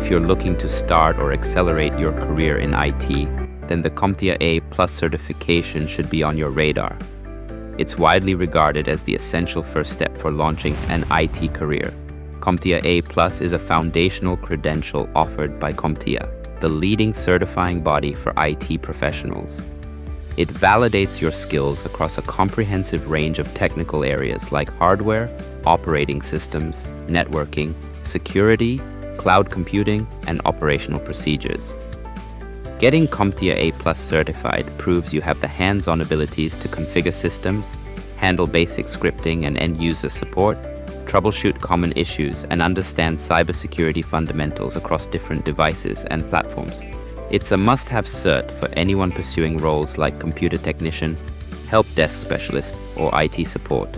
If you're looking to start or accelerate your career in IT, then the CompTIA A+ certification should be on your radar. It's widely regarded as the essential first step for launching an IT career. CompTIA A+ is a foundational credential offered by CompTIA, the leading certifying body for IT professionals. It validates your skills across a comprehensive range of technical areas like hardware, operating systems, networking, security, cloud computing, and operational procedures. Getting CompTIA A+ certified proves you have the hands-on abilities to configure systems, handle basic scripting and end-user support, troubleshoot common issues, and understand cybersecurity fundamentals across different devices and platforms. It's a must-have cert for anyone pursuing roles like computer technician, help desk specialist, or IT support.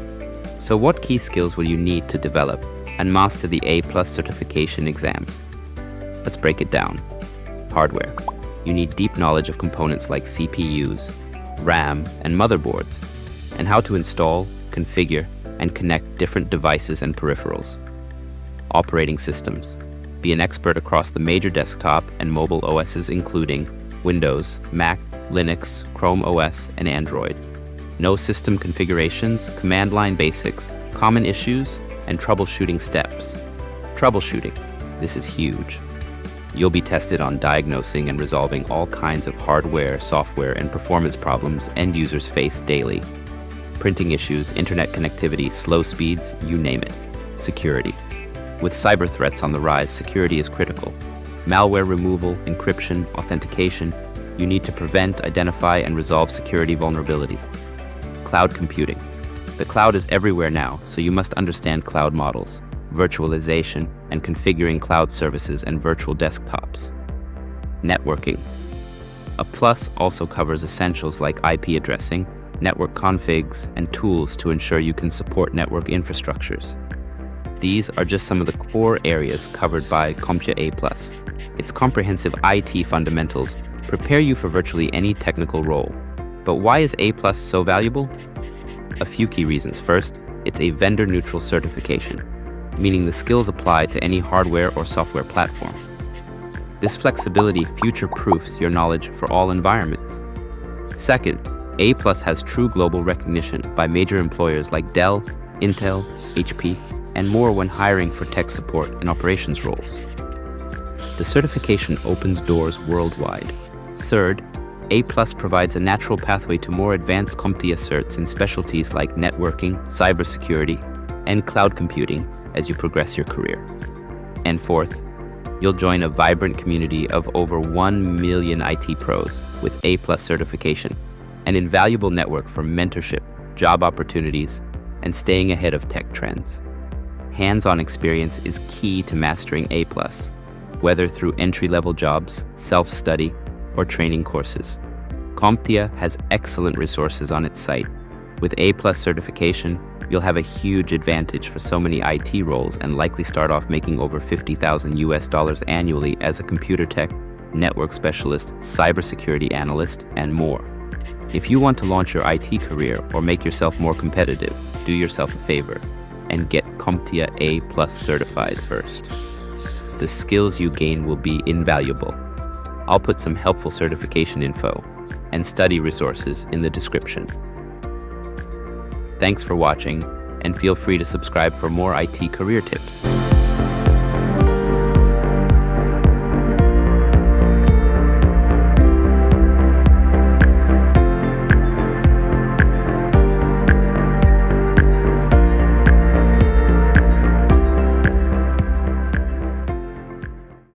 So what key skills will you need to develop and master the A+ certification exams? Let's break it down. Hardware. You need deep knowledge of components like CPUs, RAM, and motherboards, and how to install, configure, and connect different devices and peripherals. Operating systems. Be an expert across the major desktop and mobile OSs including Windows, Mac, Linux, Chrome OS, and Android. Know system configurations, command line basics, common issues, and troubleshooting steps. Troubleshooting. This is huge. You'll be tested on diagnosing and resolving all kinds of hardware, software, and performance problems end users face daily. Printing issues, internet connectivity, slow speeds, you name it. Security. With cyber threats on the rise, security is critical. Malware removal, encryption, authentication. You need to prevent, identify, and resolve security vulnerabilities. Cloud computing. The cloud is everywhere now, so you must understand cloud models, virtualization, and configuring cloud services and virtual desktops. Networking. A plus also covers essentials like IP addressing, network configs, and tools to ensure you can support network infrastructures. These are just some of the core areas covered by CompTIA A+. Its comprehensive IT fundamentals prepare you for virtually any technical role. But why is A+ so valuable? A few key reasons. First, it's a vendor-neutral certification, meaning the skills apply to any hardware or software platform. This flexibility future-proofs your knowledge for all environments. Second, A+ has true global recognition by major employers like Dell, Intel, HP, and more when hiring for tech support and operations roles. The certification opens doors worldwide. Third, A+ provides a natural pathway to more advanced CompTIA certs in specialties like networking, cybersecurity, and cloud computing as you progress your career. And fourth, you'll join a vibrant community of over 1 million IT pros with A+ certification, an invaluable network for mentorship, job opportunities, and staying ahead of tech trends. Hands-on experience is key to mastering A+, whether through entry-level jobs, self-study, or training courses. CompTIA has excellent resources on its site. With A+ certification, you'll have a huge advantage for so many IT roles and likely start off making over $50,000 annually as a computer tech, network specialist, cybersecurity analyst, and more. If you want to launch your IT career or make yourself more competitive, do yourself a favor and get CompTIA A+ certified first. The skills you gain will be invaluable. I'll put some helpful certification info and study resources in the description. Thanks for watching, and feel free to subscribe for more IT career tips.